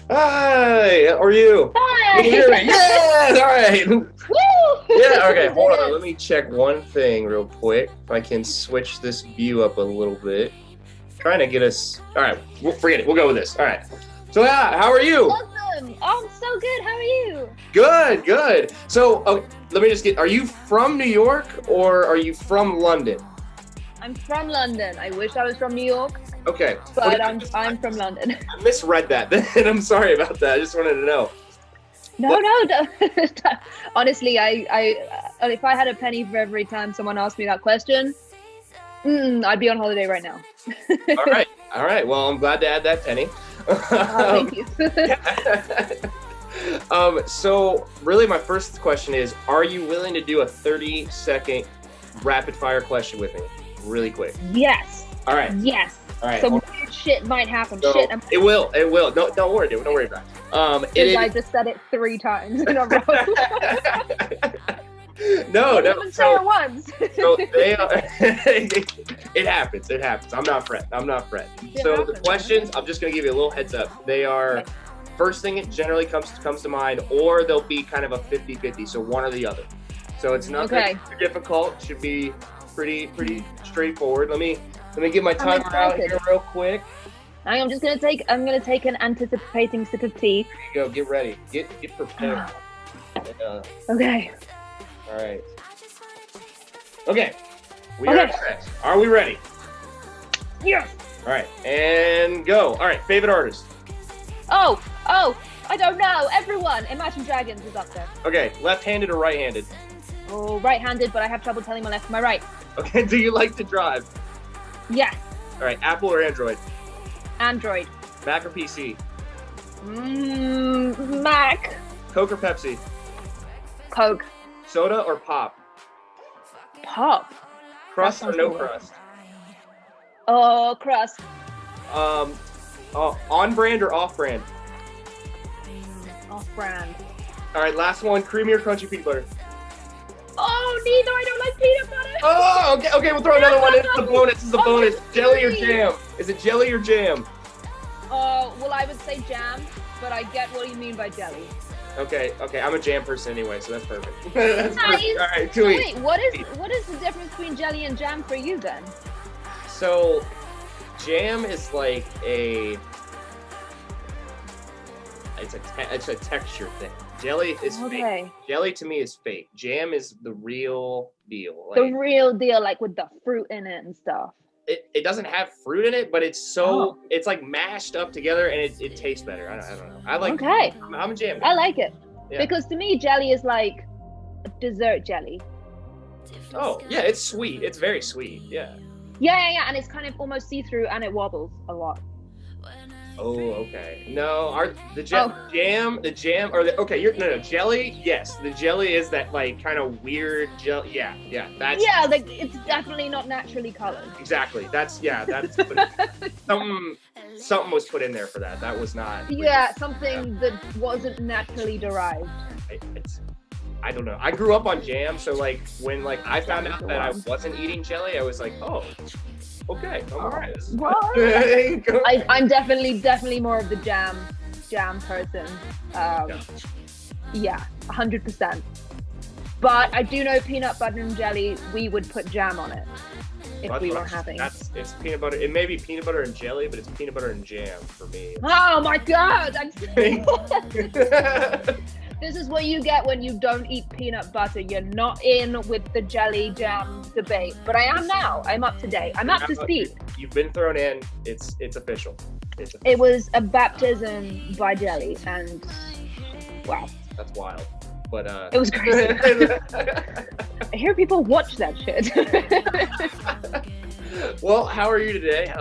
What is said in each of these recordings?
Hi, how are you? Hi! Can you hear me? Yes! All right. Woo! Yeah, okay, hold on. Let me check one thing real quick. If I can switch this view up a little bit. Trying to get us. All right, we'll forget it. We'll go with this. All right. So, yeah, how are you? Awesome! I'm so good. How are you? Good, good. So, let me just get. Are you from New York or are you from London? I'm from London. I wish I was from New York, Okay. but Okay, I'm from London. I misread that. Then I'm sorry about that. I just wanted to know. No, honestly, I if I had a penny for every time someone asked me that question, I'd be on holiday right now. All right, all right. Well, I'm glad to add that penny. Thank you. So really my first question is, are you willing to do a 30-second rapid fire question with me? Really quick. Yes. All right. Yes. All right. Some weird shit might happen. So Shit. it will. No, don't worry, dude. Don't worry about it. I just said it 3 times in a row. No. Even say it once. So they are, it happens. It happens. I'm not fretting. So the questions, I'm just going to give you a little heads up. They are, first thing it generally comes to mind, or they'll be kind of a 50-50, so one or the other. So it's not too difficult. Should be pretty straightforward. Let me get my timer out here real quick. I'm gonna take an anticipating sip of tea. There you go. Get ready. Get prepared. Okay. All right. Okay. We are set. Are we ready? Yes. All right. And go. All right. Favorite artist. Oh, I don't know. Everyone. Imagine Dragons is up there. Okay. Left-handed or right-handed? Oh, right-handed, but I have trouble telling my left from my right. Okay. Do you like to drive? Yes. All right. Apple or Android? Android. Mac or PC? Mac. Coke or Pepsi? Coke. Soda or pop? Pop. Crust or no crust? Oh, crust. On brand or off brand? Off brand. All right, last one. Creamy or crunchy peanut butter? Oh, neither. I don't like peanut butter. Oh, okay. We'll throw another one. This is a bonus. Jelly or jam? Is it jelly or jam? Well, I would say jam, but I get what you mean by jelly. Okay. I'm a jam person anyway, so that's perfect. That's nice. perfect. All right, too easy. Wait, what is the difference between jelly and jam for you then? So, jam is like it's a texture thing. Jelly is fake. Jelly to me is fake. Jam is the real deal. Like, the real deal, like with the fruit in it and stuff. It doesn't have fruit in it, but it's it's like mashed up together and it tastes better. I don't know. I like. I'm a jam guy. I like it because to me jelly is like dessert jelly. Oh yeah, it's sweet. It's very sweet. Yeah, and it's kind of almost see-through and it wobbles a lot. Oh, okay. No, the jam, jelly. Yes, the jelly is that like kind of weird jelly. Yeah, that's. Yeah, like it's definitely not naturally colored. Exactly. That's something was put in there for that. That was not. Yeah, something that wasn't naturally derived. I don't know. I grew up on jam, so like when like I found out that I wasn't eating jelly, I was like, oh. Okay, I'm all right. I'm definitely more of the jam person. Yeah, 100%. But I do know peanut butter and jelly, we would put jam on it if we were having. It's peanut butter. It may be peanut butter and jelly, but it's peanut butter and jam for me. Oh my god! This is what you get when you don't eat peanut butter. You're not in with the jelly jam debate. But I am now. I'm up to date. I'm up to speed. You've been thrown in. It's official. It was a baptism by jelly, and wow. That's wild. But it was crazy. I hear people watch that shit. Well, how are you today?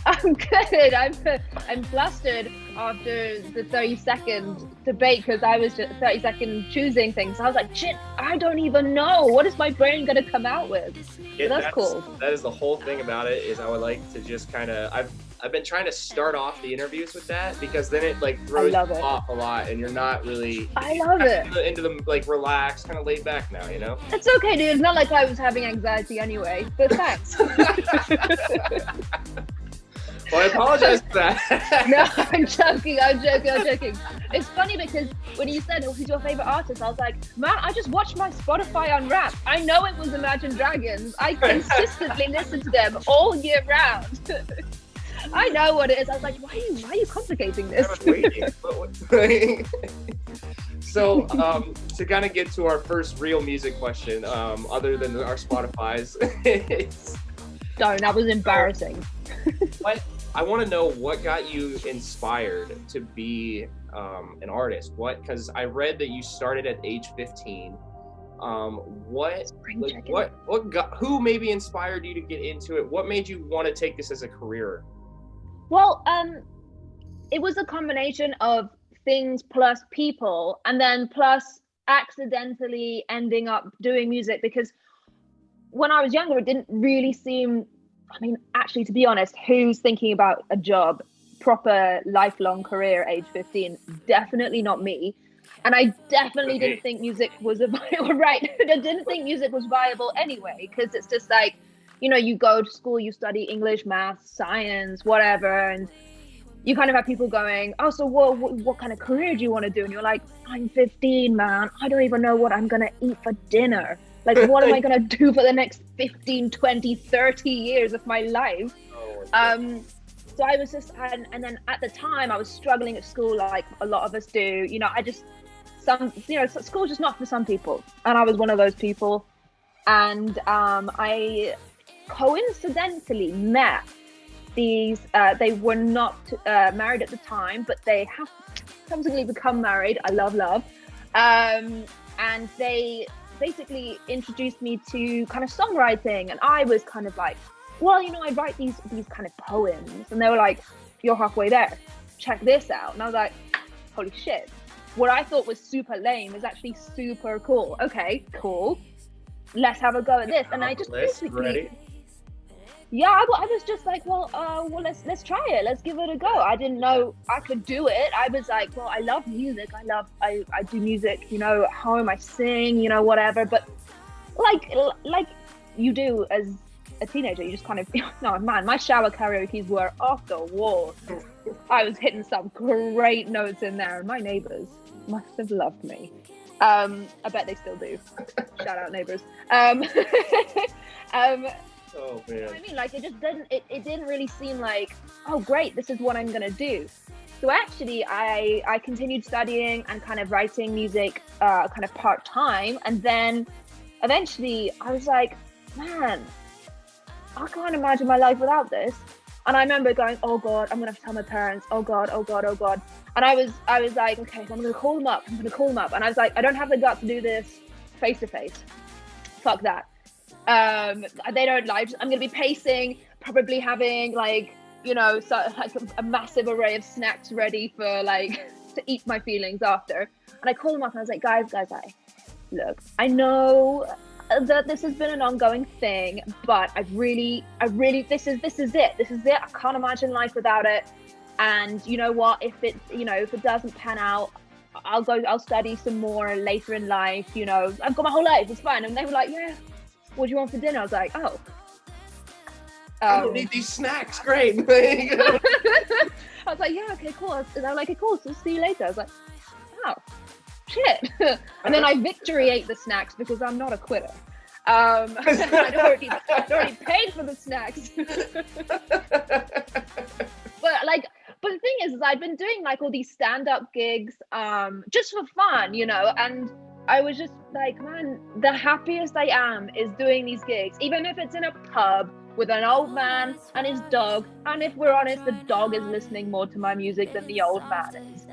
I'm good. I'm flustered after the 30-second debate because I was just 30-second choosing things. I was like, shit, I don't even know. What is my brain gonna come out with? That's cool. That is the whole thing about it. Is I would like to just kind of I've been trying to start off the interviews with that because then it like throws you off a lot and you're not really. I love it. Into the like relaxed, kind of laid back now, you know. It's okay, dude. It's not like I was having anxiety anyway. But thanks. Well, I apologize for that. No, I'm joking. It's funny because when you said, who's your favorite artist? I was like, man, I just watched my Spotify on rap. I know it was Imagine Dragons. I consistently listen to them all year round. I know what it is. I was like, why are you complicating this? I was waiting. So, to kind of get to our first real music question, other than our Spotify's, that was embarrassing. I want to know what got you inspired to be an artist. Because I read that you started at age 15. Who maybe inspired you to get into it? What made you want to take this as a career? Well, it was a combination of things plus people, and then plus accidentally ending up doing music, because when I was younger, it didn't really seem, actually, to be honest, who's thinking about a job, proper lifelong career age 15? Definitely not me. And I definitely didn't think music was right. I didn't think music was viable anyway, because it's just like, you go to school, you study English, math, science, whatever, and you kind of have people going, oh, so what kind of career do you want to do? And you're like, I'm 15, man. I don't even know what I'm going to eat for dinner. Like, what am I going to do for the next 15, 20, 30 years of my life? So I was just, and then at the time I was struggling at school, like a lot of us do. School's just not for some people. And I was one of those people. And I coincidentally met these, they were not married at the time, but they have subsequently become married. I love. And they basically introduced me to kind of songwriting. And I was kind of like, well, I write these kind of poems. And they were like, you're halfway there. Check this out. And I was like, holy shit. What I thought was super lame is actually super cool. Okay, cool. Let's have a go at this. And I just basically... Yeah, I was just like, well, let's try it. Let's give it a go. I didn't know I could do it. I was like, well, I love music. I do music, at home. I sing, whatever. But like you do as a teenager, you just kind of, no, man, my shower karaoke's were off the wall. I was hitting some great notes in there. My neighbors must have loved me. I bet they still do. Shout out neighbors. Oh man. You know what I mean? Like, it didn't really seem like, oh great, this is what I'm gonna do. So actually I continued studying and kind of writing music kind of part-time, and then eventually I was like, man, I can't imagine my life without this. And I remember going, oh God, I'm gonna have to tell my parents, oh God. And I was like, okay, so I'm gonna call them up. And I was like, I don't have the guts to do this face to face. Fuck that. They don't like, I'm gonna be pacing, probably having like, a massive array of snacks ready for like to eat my feelings after. And I called them up and I was like, guys, look, I know that this has been an ongoing thing, but I really, this is it. I can't imagine life without it. And you know what, if it doesn't pan out, I'll study some more later in life, I've got my whole life, it's fine. And they were like, yeah, what do you want for dinner? I was like, oh. I don't need these snacks, great. I was like, yeah, okay, cool. And they were like, okay, cool, so see you later. I was like, oh, shit. And then I victory ate the snacks because I'm not a quitter. I'd already paid for the snacks. But the thing is I'd been doing like all these stand-up gigs just for fun, and I was just like, man, the happiest I am is doing these gigs, even if it's in a pub with an old man and his dog. And if we're honest, the dog is listening more to my music than the old man is.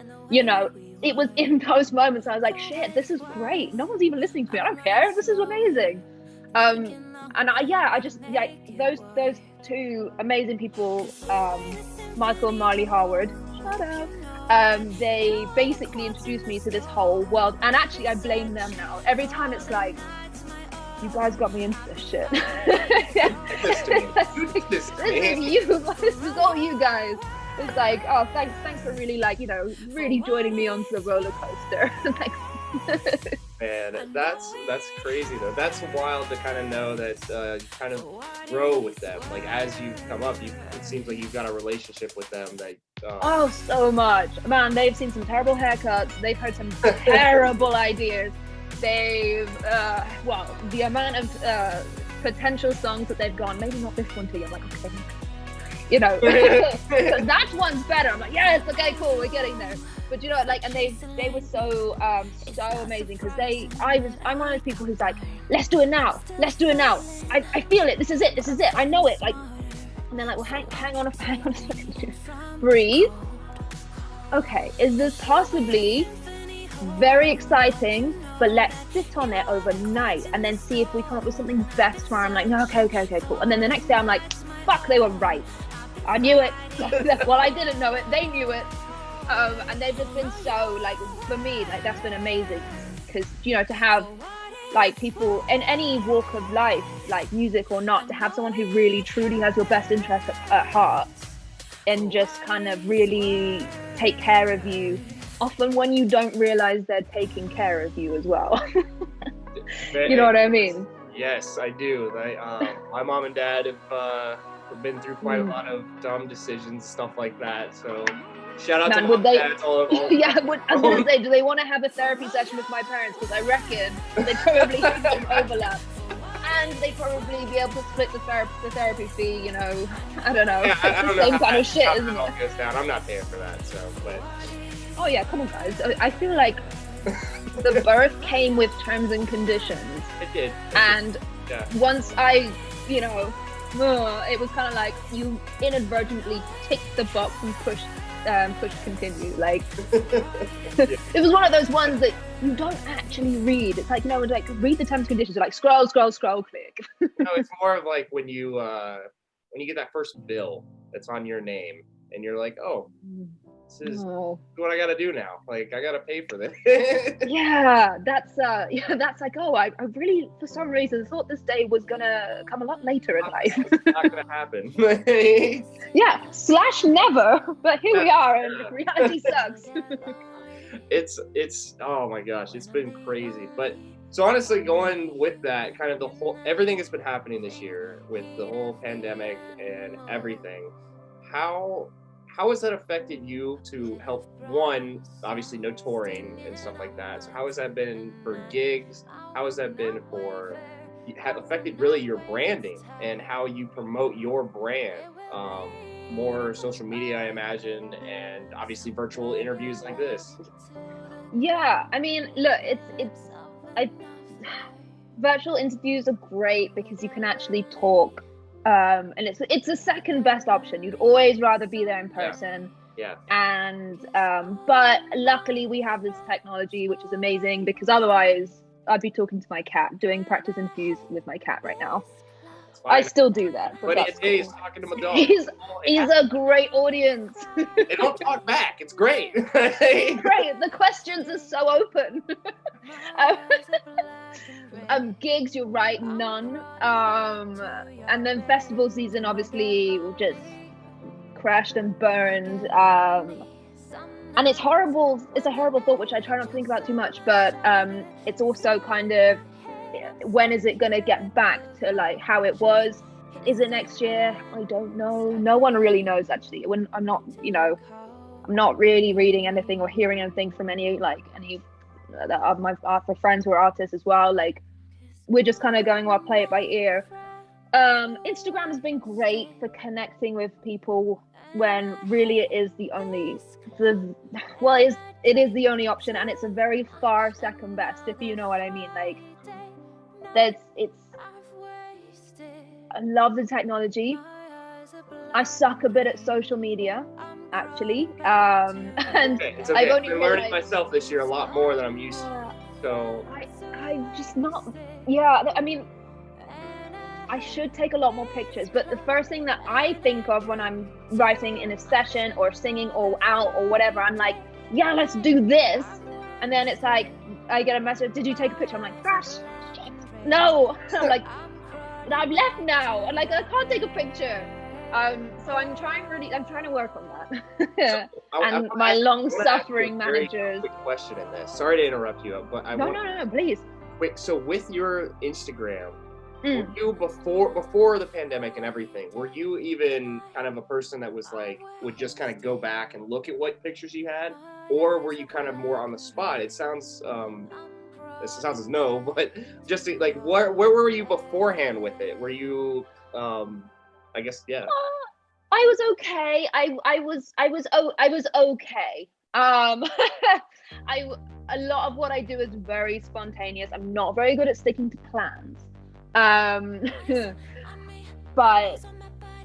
It was in those moments I was like, shit, this is great. No one's even listening to me. I don't care. This is amazing. Those two amazing people, Michael and Marley Harwood, shout out. They basically introduced me to this whole world, and actually I blame them now. Every time it's like, you guys got me into this shit. This is all you guys. It's like, oh, thanks for really really joining me onto the roller coaster. Thanks. Man, that's crazy though. That's wild to kind of know that you kind of grow with them. Like as you come up, it seems like you've got a relationship with them that. Oh, so much, man. They've seen some terrible haircuts. They've heard some terrible ideas. They've well, the amount of potential songs that they've gone. Maybe not this one too. I'm like, okay, you know, that one's better. I'm like, yes, okay, cool, we're getting there. But you know, like, and they were so amazing because I'm one of those people who's like, let's do it now. I feel it. This is it. I know it. Like, and then like, well, hang on a second. Breathe. Okay, is this possibly very exciting? But let's sit on it overnight and then see if we come up with something best tomorrow. I'm like, no, okay, cool. And then the next day I'm like, fuck, they were right. I knew it. Well, I didn't know it. They knew it. And they've just been so, like, for me, like, that's been amazing. Because, you know, to have, like, people in any walk of life, like music or not, to have someone who really, truly has your best interest at heart and just kind of really take care of you, often when you don't realize they're taking care of you as well. You know what I mean? Yes, I do. My mom and dad have been through quite a lot of dumb decisions, stuff like that. So shout out to mom and dads all yeah, I was going to say, do they want to have a therapy session with my parents? Because I reckon they probably have some overlap. And they probably be able to split the therapy fee, you know. I don't know. Yeah, I don't the same know kind of shit, isn't it? All it? goes down. I'm not paying for that, so, but. Oh yeah, come on guys. I feel like the birth came with terms and conditions. It did. And once I, you know, it was kind of like you inadvertently ticked the box and pushed continue. Like, it was one of those ones that you don't actually read. It's like, no, it's like, read the terms and conditions. You're like, scroll, click. No, it's more of like when you get that first bill that's on your name and you're like, oh, this is what I gotta do now. Like, I gotta pay for this. Yeah, that's like, oh, I really, for some reason, thought this day was gonna come a lot later in life. It's not gonna happen. Yeah, /never. But here we are, and reality sucks. It's oh my gosh, it's been crazy. But so honestly, going with that, kind of everything that's been happening this year with the whole pandemic and everything, how has that affected you to help, one, obviously no touring and stuff like that. So how has that been for gigs? How has that been have affected really your branding and how you promote your brand? More social media, I imagine, and obviously virtual interviews like this. Yeah, I mean, look, virtual interviews are great because you can actually talk. And it's the second best option. You'd always rather be there in person. Yeah. And but luckily we have this technology, which is amazing, because otherwise I'd be talking to my cat, doing practice interviews with my cat right now. I still do that. But he's talking to my dog. He's a great audience. They don't talk back. It's great. Great. The questions are so open. Gigs, you're right, none. And then festival season, obviously, just crashed and burned. And it's horrible. It's a horrible thought, which I try not to think about too much. But it's also kind of, when is it going to get back to like how it was? Is it next year? I don't know. No one really knows, actually. When I'm not really reading anything or hearing anything from any of my friends who are artists as well. Like, we're just kind of going, well, play it by ear. Instagram has been great for connecting with people when really it is the only option, and it's a very far second best, if you know what I mean. Like, I love the technology. I suck a bit at social media, actually. And it's okay. I've been learning myself this year a lot more than I'm used to. So I'm just not. Yeah, I mean, I should take a lot more pictures, but the first thing that I think of when I'm writing in a session or singing or out or whatever, I'm like, yeah, let's do this. And then it's like, I get a message, did you take a picture? I'm like, gosh, shit, no. I'm like, I've left now. I'm like, I can't take a picture. So I'm trying to work on that. So, And my long-suffering managers. Quick question in this. Sorry to interrupt you, but No, please. Wait, so with your Instagram, Mm. were you before the pandemic and everything, were you even kind of a person that was like, would just kind of go back and look at what pictures you had? Or were you kind of more on the spot? It sounds, this sounds as no, but just like, where were you beforehand with it? Were you, I guess, yeah. I was okay. I was okay. A lot of what I do is very spontaneous. I'm not very good at sticking to plans. But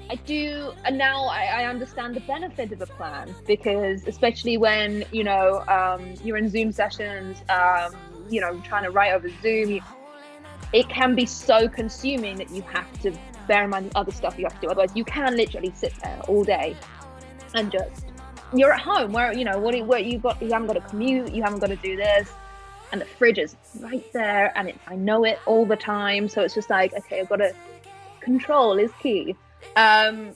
I do, and now I understand the benefit of a plan, because especially when, you know, you're in Zoom sessions, you know, trying to write over Zoom, it can be so consuming that you have to bear in mind the other stuff you have to do. Otherwise, you can literally sit there all day and just, you're at home where, you know, what you haven't got to commute, you haven't got to do this, and the fridge is right there, and I know it all the time. So it's just like, okay, I've got to, control is key. I'm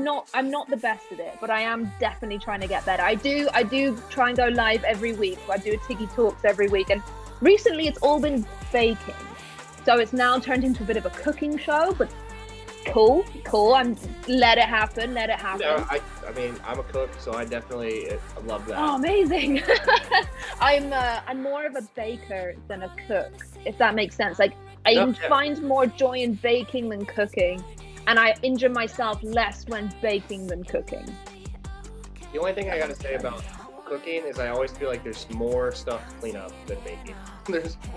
not the best at it, but I am definitely trying to get better. I do try and go live every week. I do Tiggi Talks every week, and recently it's all been baking. So it's now turned into a bit of a cooking show, but cool. Let it happen. No, I mean, I'm a cook, so I definitely love that. Oh, amazing. I'm more of a baker than a cook, if that makes sense. Like, I find more joy in baking than cooking, and I injure myself less when baking than cooking. The only thing I gotta say about cooking is I always feel like there's more stuff to clean up than baking.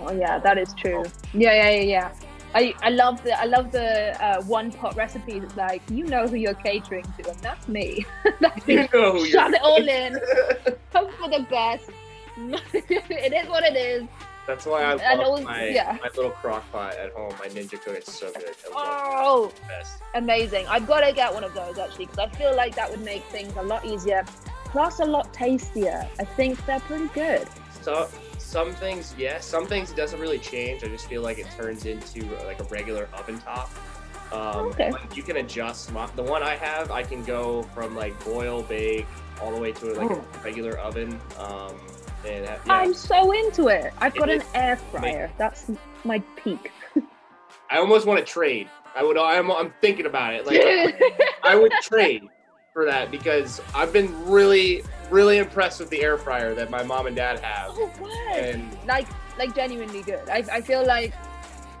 Oh yeah, that is true. Yeah. I love the one pot recipes. It's like, you know who you're catering to, and that's me. That's you know who shove it all in. Hope for the best. It is what it is. That's why I love my little crock pot at home. My Ninja Cook, it's so good. Oh, amazing. I've got to get one of those actually, because I feel like that would make things a lot easier, plus a lot tastier. I think they're pretty good. So some things, yes. Some things it doesn't really change. I just feel like it turns into like a regular oven top. Okay. Like you can adjust. The one I have, I can go from like boil, bake, all the way to like a regular oven. I'm so into it. I've got an air fryer. That's my peak. I almost want to trade. I'm thinking about it. Like I would trade for that, because I've been really, really impressed with the air fryer that my mom and dad have. Oh, what? And like genuinely good. I feel like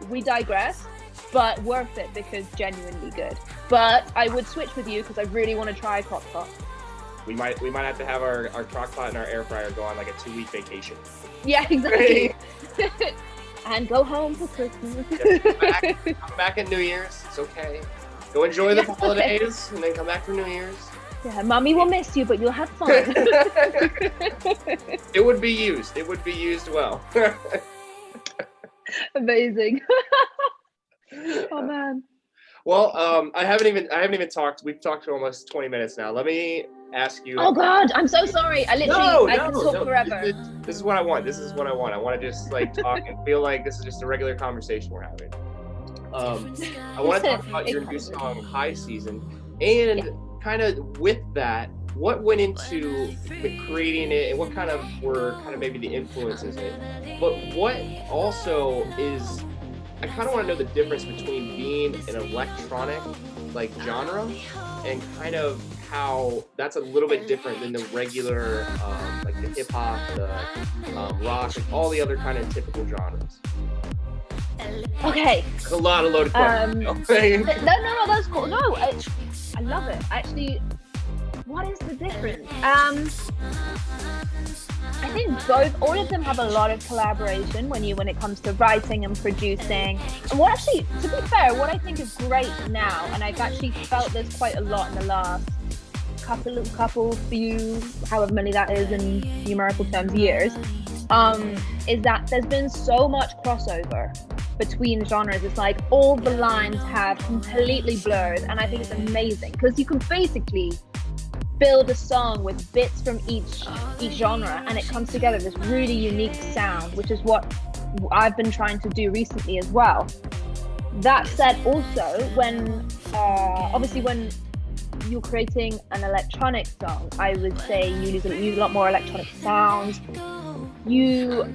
we digress, but worth it because genuinely good. But I would switch with you because I really want to try crock pot. We might have to have our crock pot and our air fryer go on like a 2-week vacation. Yeah, exactly. And go home for Christmas. Come back at New Year's. It's okay. Go enjoy the holidays and then come back for New Year's. Yeah, Mommy will miss you, but you'll have fun. It would be used. It would be used well. Amazing. Oh man. Well, I haven't even talked. We've talked for almost 20 minutes now. Let me ask you. Oh God, I'm so sorry. I can talk forever. This is what I want. I want to just like talk and feel like this is just a regular conversation we're having. I want to talk about your new song, High Season, and kind of with that, what went into creating it, and what kind of were maybe the influences in it. But what also is, I kind of want to know the difference between being an electronic like genre and kind of how that's a little bit different than the regular like the hip hop, the rock, and all the other kind of typical genres. Okay. There's a lot of loaded questions. No, that's cool. No, I love it. Actually, what is the difference? I think all of them have a lot of collaboration when it comes to writing and producing. And to be fair, what I think is great now, and I've actually felt this quite a lot in the last few, however many that is in numerical terms, years, is that there's been so much crossover between genres. It's like all the lines have completely blurred, and I think it's amazing because you can basically build a song with bits from each genre, and it comes together this really unique sound, which is what I've been trying to do recently as well. That said, also when obviously when you're creating an electronic song, I would say you use a lot more electronic sounds. You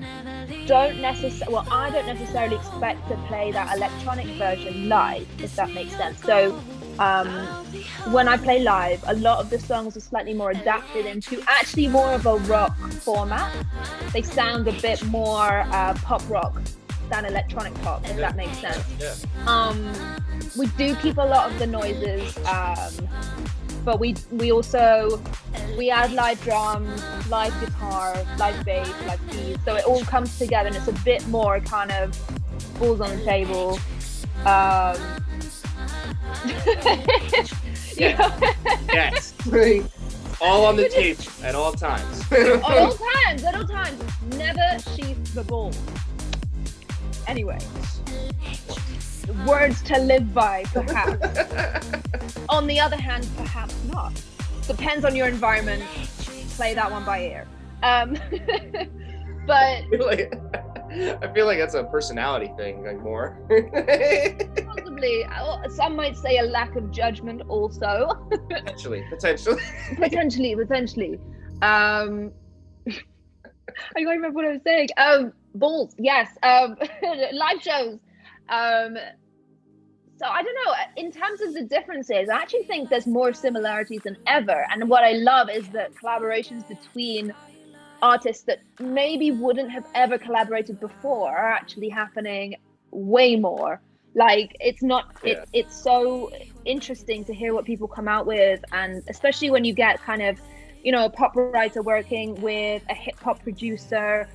don't necessarily, well, I don't necessarily expect to play that electronic version live, if that makes sense. So when I play live, a lot of the songs are slightly more adapted into actually more of a rock format. They sound a bit more pop rock than electronic pop, if that makes sense. We do keep a lot of the noises, but we add live drums, live guitar, live bass, live keys, so it all comes together and it's a bit more kind of balls on the table. Yes. All on the table at all times. At all times. Never sheath the ball. Anyway, words to live by, perhaps. On the other hand, perhaps not. Depends on your environment. Play that one by ear. But I feel like that's a personality thing, like more. Possibly. Some might say a lack of judgment also. Potentially. I can't remember what I was saying. Balls, yes. Live shows. So I don't know, in terms of the differences, I actually think there's more similarities than ever. And what I love is that collaborations between artists that maybe wouldn't have ever collaborated before are actually happening way more. Like, it's not, it's so interesting to hear what people come out with. And especially when you get kind of, you know, a pop writer working with a hip hop producer,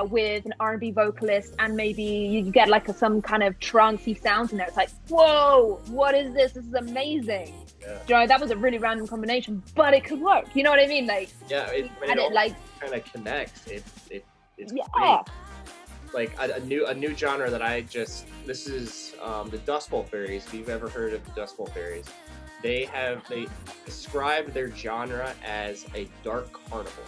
with an R&B vocalist, and maybe you get like some kind of trancey sounds in there. It's like, whoa, what is this? This is amazing. Yeah. You know, that was a really random combination, but it could work. You know what I mean? Like, yeah, it like kind of connects. It's yeah. Great. Like a new genre that this is the Dust Bowl Fairies. If you've ever heard of the Dust Bowl Fairies, they describe their genre as a dark carnival.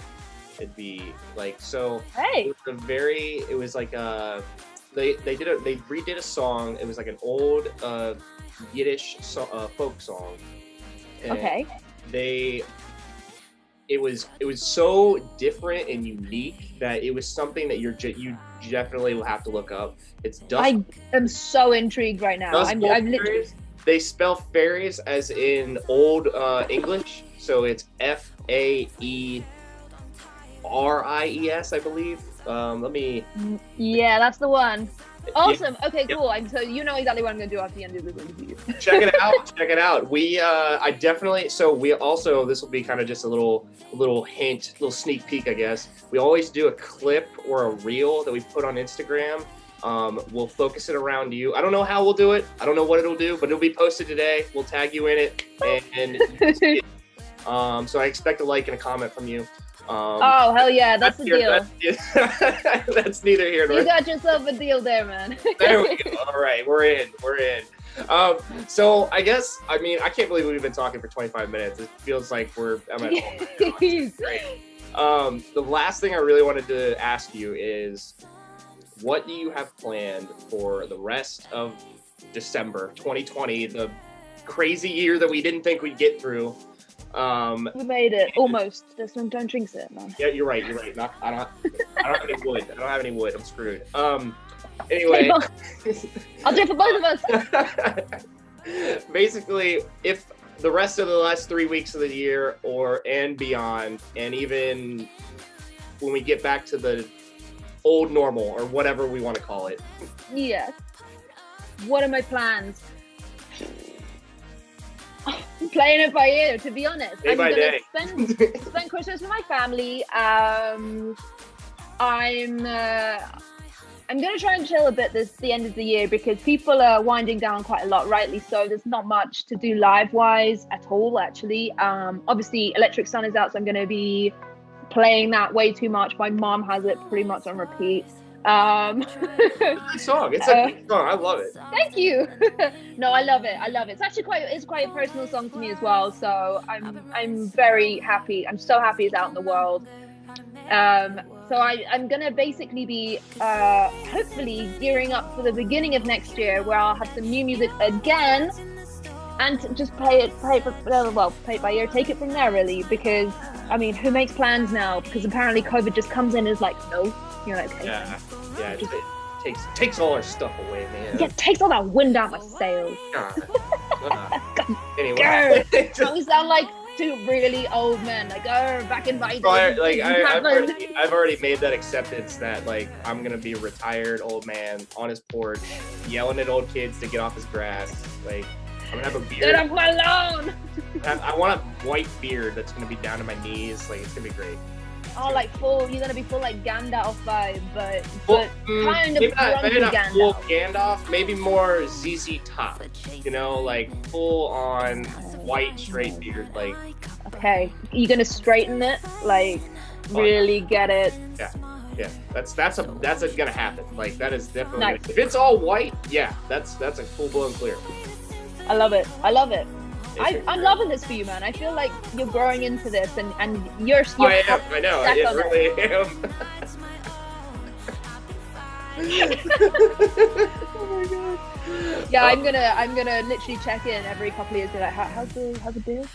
It'd be like, so hey. It was like they redid a song. It was like an old Yiddish folk song. And okay. It was so different and unique that it was something that you definitely will have to look up. It's Dust. I am so intrigued right now. I'm literally. They spell fairies as in old English, so it's FAERIES, I believe. Let me. Yeah, that's the one. Awesome. Yeah. Okay, cool. So you know exactly what I'm going to do after the end of this interview. Check it out. Check it out. I definitely. So we also, this will be kind of just a little hint, little sneak peek, I guess. We always do a clip or a reel that we put on Instagram. We'll focus it around you. I don't know how we'll do it. I don't know what it'll do, but it'll be posted today. We'll tag you in it, and so I expect a like and a comment from you. Oh, hell yeah, that's the deal. That's neither here nor there. You got yourself a deal there, man. There we go. All right, we're in. So I guess, I can't believe we've been talking for 25 minutes. It feels like I'm at home. It's great. The last thing I really wanted to ask you is, what do you have planned for the rest of December 2020, the crazy year that we didn't think we'd get through? We made it almost. Don't jinx it, man. Yeah, you're right. I don't have any wood. I'm screwed. Anyway, I'll do it for both of us. Basically, if the rest of the last 3 weeks of the year and beyond, and even when we get back to the old normal or whatever we want to call it. Yes. What are my plans? I'm playing it by ear, to be honest. Day by day. Spend Christmas with my family. I'm gonna try and chill a bit the end of the year, because people are winding down quite a lot, rightly so. There's not much to do live-wise at all, actually. Obviously, Electric Sun is out, so I'm gonna be playing that way too much. My mom has it pretty much on repeat. It's a good song. It's a good song. I love it. Thank you. No, I love it. It's actually quite a personal song to me as well. So I'm very happy. I'm so happy it's out in the world. So I'm gonna basically be hopefully gearing up for the beginning of next year, where I'll have some new music again. And just play it by ear, take it from there, really, because I mean, who makes plans now? Because apparently COVID just comes in and is like, no. You're like, okay. Yeah, it takes all our stuff away, man. Yeah, it takes all that wind out my sails. Anyway. We sound like two really old men, like, back in my day. Like, I've already made that acceptance that, like, I'm gonna be a retired old man on his porch, yelling at old kids to get off his grass. Like, I'm gonna have a beard. Get off my lawn! I want a white beard that's gonna be down to my knees. Like, it's gonna be great. Oh, like you're gonna be full like Gandalf vibe, but kind of maybe not Gandalf. Full Gandalf, maybe more ZZ Top. You know, like full on white straight beard. Like, okay, you're gonna straighten it, like really get it. Yeah. That's gonna happen. Like, that is definitely nice. If it's all white, yeah, that's a full blown clear. I love it. I'm loving this for you, man. I feel like you're growing into this, and you're I know. I really am. Oh my god. Yeah, I'm gonna literally check in every couple of years. Be like, how's the beard?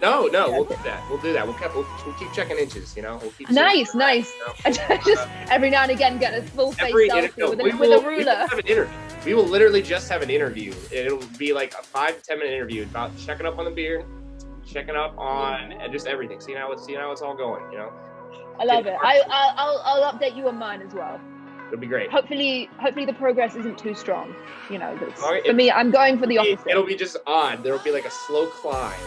No, we'll do that. We'll keep checking inches. You know, we'll keep. Nice. You know, just every now and again get a full face selfie with a ruler. We will literally just have an interview. It'll be like a 5 to 10 minute interview about checking up on the beard, checking up on just everything. See how it's all going. You know. I love it. I'll update you on mine as well. It'll be great. Hopefully the progress isn't too strong. You know, for me, I'm going for the opposite. It'll be just odd. There'll be like a slow climb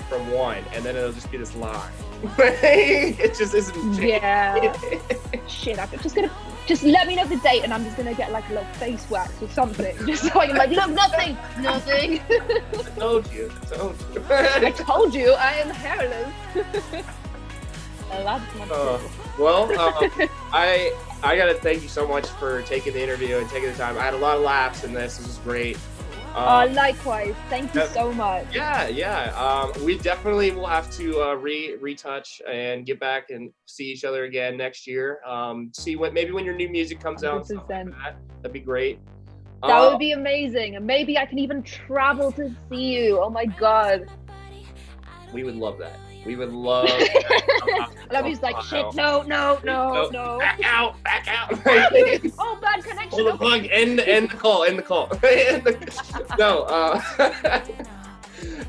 from one, and then it'll just be this line. It just isn't. Yeah. Shit, I'm just gonna let me know the date, and I'm just gonna get like a little face wax or something, just so I can like, look, nothing. I told you. I told you I am hairless. Well, I gotta thank you so much for taking the interview and taking the time. I had a lot of laughs in this. This was great. Likewise. Thank you so much. Yeah. We definitely will have to retouch and get back and see each other again next year. See when your new music comes out. Like that'd be great. That would be amazing. And maybe I can even travel to see you. Oh my god. We would love that. We would love. Love you's like shit. No. Back out. Oh, bad connection. Pull the plug. End the call.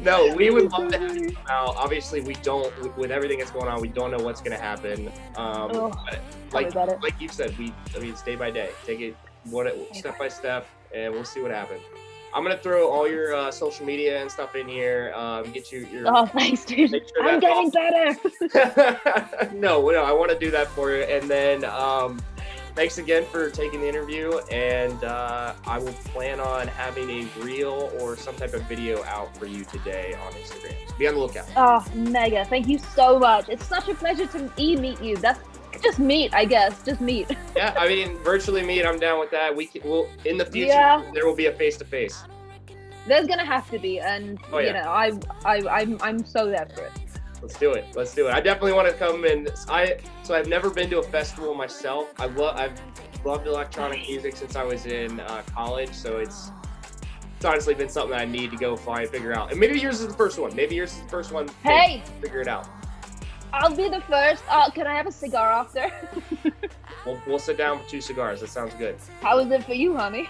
No, we would love to have you come out. Obviously, we don't. With everything that's going on, we don't know what's gonna happen. But like you said, it's day by day. Take it step by step, and we'll see what happens. I'm gonna throw all your social media and stuff in here. Get your. Oh, thanks, dude. Sure I'm getting better. No, I want to do that for you. And then thanks again for taking the interview. And I will plan on having a reel or some type of video out for you today on Instagram. So be on the lookout. Oh, mega! Thank you so much. It's such a pleasure to meet you. That's just meet, I guess. Just meet. Yeah, I mean, virtually meet. I'm down with that. We'll in the future there will be a face-to-face. There's gonna have to be, and you know, I'm so there for it. Let's do it. I definitely want to come in. So I've never been to a festival myself. I've loved electronic music since I was in college. So it's honestly been something that I need to go figure out. And maybe yours is the first one. Hey, figure it out. I'll be the first. Can I have a cigar after? We'll sit down for 2 cigars. That sounds good. How is it for you, honey?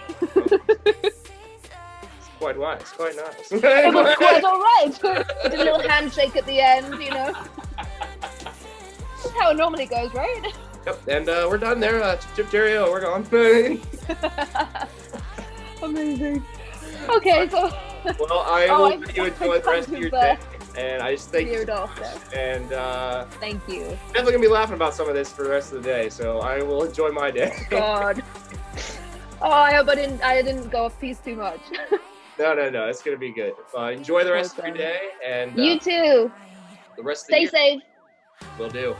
Quite nice. It was quite all right. With a little handshake at the end, you know. That's how it normally goes, right? Yep, and we're done there. Chip cheerio, we're gone. Amazing. Okay, so. Well, I will let you enjoy the rest of your day. And I just thank you. And thank you. Definitely gonna be laughing about some of this for the rest of the day, so I will enjoy my day. God. Oh, I hope I didn't go off piece too much. No. It's gonna be good. Enjoy the rest of your day, and you too. The rest of Stay safe. Will do.